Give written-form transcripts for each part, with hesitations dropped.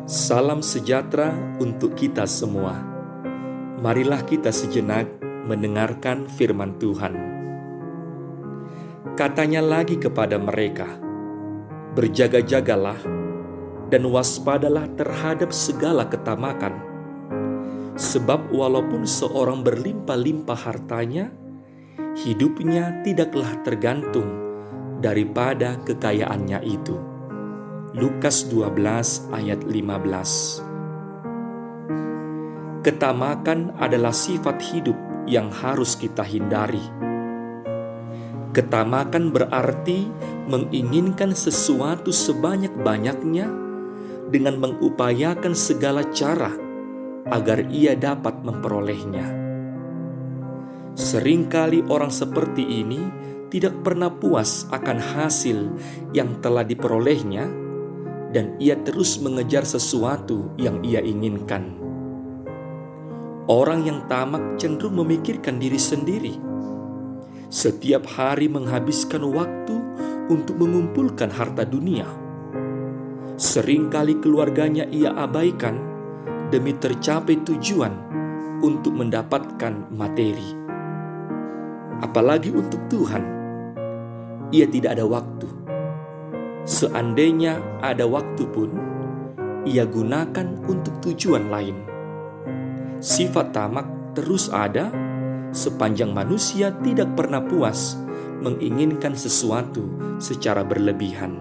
Salam sejahtera untuk kita semua. Marilah kita sejenak mendengarkan firman Tuhan. Katanya lagi kepada mereka, "Berjaga-jagalah dan waspadalah terhadap segala ketamakan. Sebab walaupun seorang berlimpah-limpah hartanya, hidupnya tidaklah tergantung daripada kekayaannya itu." Lukas 12 ayat 15. Ketamakan adalah sifat hidup yang harus kita hindari. Ketamakan berarti menginginkan sesuatu sebanyak-banyaknya dengan mengupayakan segala cara agar ia dapat memperolehnya. Seringkali orang seperti ini tidak pernah puas akan hasil yang telah diperolehnya, dan ia terus mengejar sesuatu yang ia inginkan. Orang yang tamak cenderung memikirkan diri sendiri. Setiap hari menghabiskan waktu untuk mengumpulkan harta dunia. Seringkali keluarganya ia abaikan demi tercapai tujuan untuk mendapatkan materi. Apalagi untuk Tuhan, ia tidak ada waktu. Seandainya ada waktu pun, ia gunakan untuk tujuan lain. Sifat tamak terus ada sepanjang manusia tidak pernah puas menginginkan sesuatu secara berlebihan.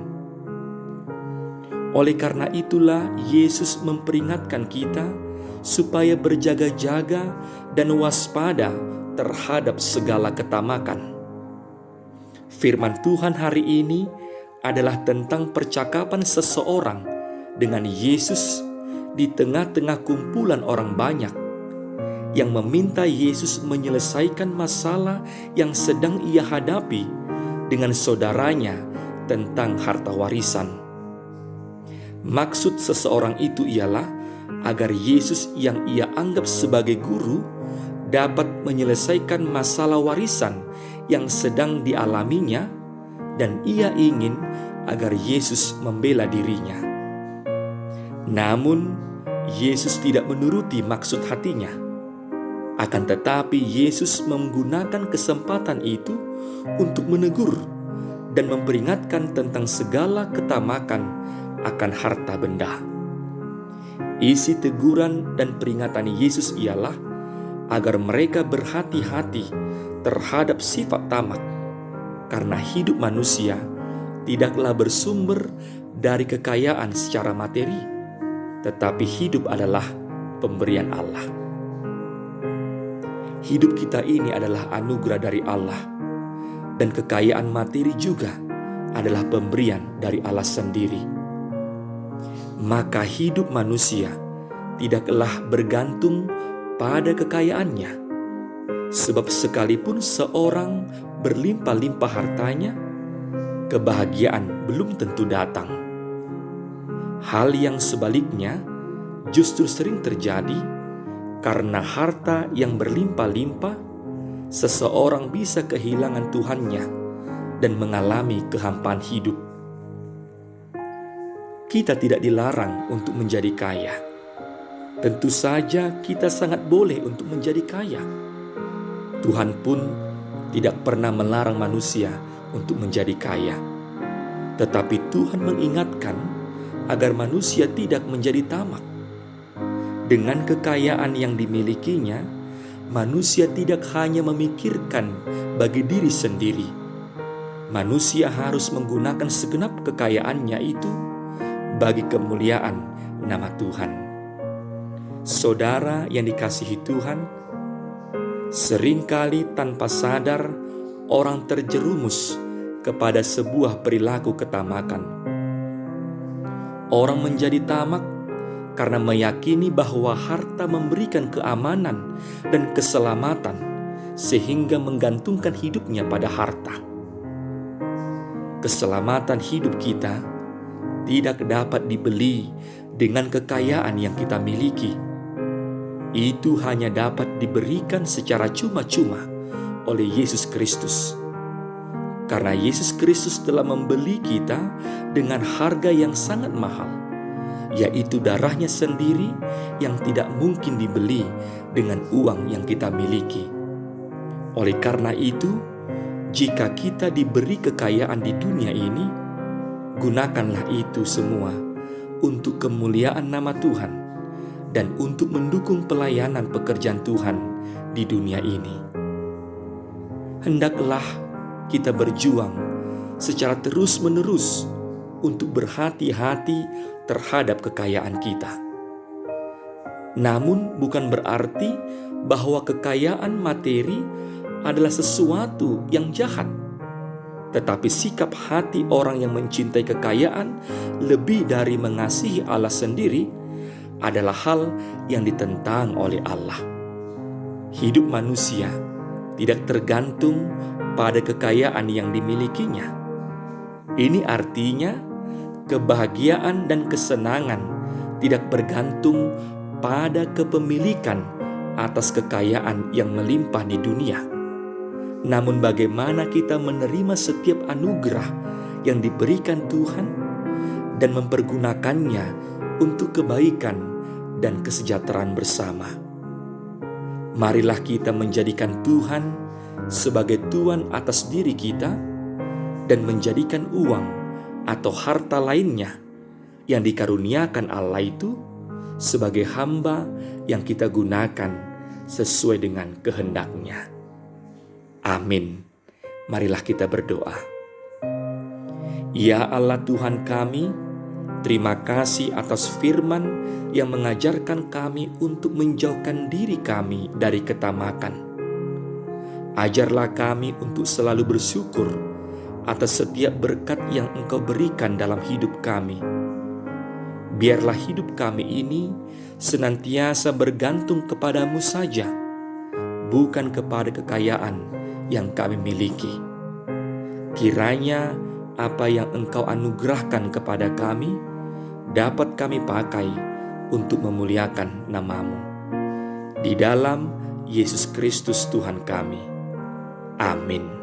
Oleh karena itulah Yesus memperingatkan kita supaya berjaga-jaga dan waspada terhadap segala ketamakan. Firman Tuhan hari ini adalah tentang percakapan seseorang dengan Yesus di tengah-tengah kumpulan orang banyak yang meminta Yesus menyelesaikan masalah yang sedang ia hadapi dengan saudaranya tentang harta warisan. Maksud seseorang itu ialah agar Yesus yang ia anggap sebagai guru dapat menyelesaikan masalah warisan yang sedang dialaminya, dan ia ingin agar Yesus membela dirinya. Namun, Yesus tidak menuruti maksud hatinya. Akan tetapi, Yesus menggunakan kesempatan itu untuk menegur dan memperingatkan tentang segala ketamakan akan harta benda. Isi teguran dan peringatan Yesus ialah agar mereka berhati-hati terhadap sifat tamak, karena hidup manusia tidaklah bersumber dari kekayaan secara materi, tetapi hidup adalah pemberian Allah. Hidup kita ini adalah anugerah dari Allah, dan kekayaan materi juga adalah pemberian dari Allah sendiri. Maka hidup manusia tidaklah bergantung pada kekayaannya, sebab sekalipun seorang berlimpah-limpah hartanya, kebahagiaan belum tentu datang. Hal yang sebaliknya justru sering terjadi karena harta yang berlimpah-limpah, seseorang bisa kehilangan Tuhannya dan mengalami kehampaan hidup. Kita tidak dilarang untuk menjadi kaya. Tentu saja kita sangat boleh untuk menjadi kaya. Tuhan pun tidak pernah melarang manusia untuk menjadi kaya. Tetapi Tuhan mengingatkan agar manusia tidak menjadi tamak. Dengan kekayaan yang dimilikinya, manusia tidak hanya memikirkan bagi diri sendiri. Manusia harus menggunakan segenap kekayaannya itu bagi kemuliaan nama Tuhan. Saudara yang dikasihi Tuhan, seringkali tanpa sadar orang terjerumus kepada sebuah perilaku ketamakan. Orang menjadi tamak karena meyakini bahwa harta memberikan keamanan dan keselamatan, sehingga menggantungkan hidupnya pada harta. Keselamatan hidup kita tidak dapat dibeli dengan kekayaan yang kita miliki. Itu hanya dapat diberikan secara cuma-cuma oleh Yesus Kristus. Karena Yesus Kristus telah membeli kita dengan harga yang sangat mahal, yaitu darahnya sendiri yang tidak mungkin dibeli dengan uang yang kita miliki. Oleh karena itu, jika kita diberi kekayaan di dunia ini, gunakanlah itu semua untuk kemuliaan nama Tuhan dan untuk mendukung pelayanan pekerjaan Tuhan di dunia ini. Hendaklah kita berjuang secara terus-menerus untuk berhati-hati terhadap kekayaan kita. Namun bukan berarti bahwa kekayaan materi adalah sesuatu yang jahat. Tetapi sikap hati orang yang mencintai kekayaan lebih dari mengasihi Allah sendiri adalah hal yang ditentang oleh Allah. Hidup manusia tidak tergantung pada kekayaan yang dimilikinya. Ini artinya kebahagiaan dan kesenangan tidak bergantung pada kepemilikan atas kekayaan yang melimpah di dunia. Namun bagaimana kita menerima setiap anugerah yang diberikan Tuhan dan mempergunakannya untuk kebaikan dan kesejahteraan bersama. Marilah kita menjadikan Tuhan sebagai Tuan atas diri kita dan menjadikan uang atau harta lainnya yang dikaruniakan Allah itu sebagai hamba yang kita gunakan sesuai dengan kehendak-Nya. Amin. Marilah kita berdoa. Ya Allah Tuhan kami, terima kasih atas firman yang mengajarkan kami untuk menjauhkan diri kami dari ketamakan. Ajarlah kami untuk selalu bersyukur atas setiap berkat yang Engkau berikan dalam hidup kami. Biarlah hidup kami ini senantiasa bergantung kepadamu saja, bukan kepada kekayaan yang kami miliki. Kiranya apa yang Engkau anugerahkan kepada kami dapat kami pakai untuk memuliakan nama-Mu. Di dalam Yesus Kristus Tuhan kami. Amin.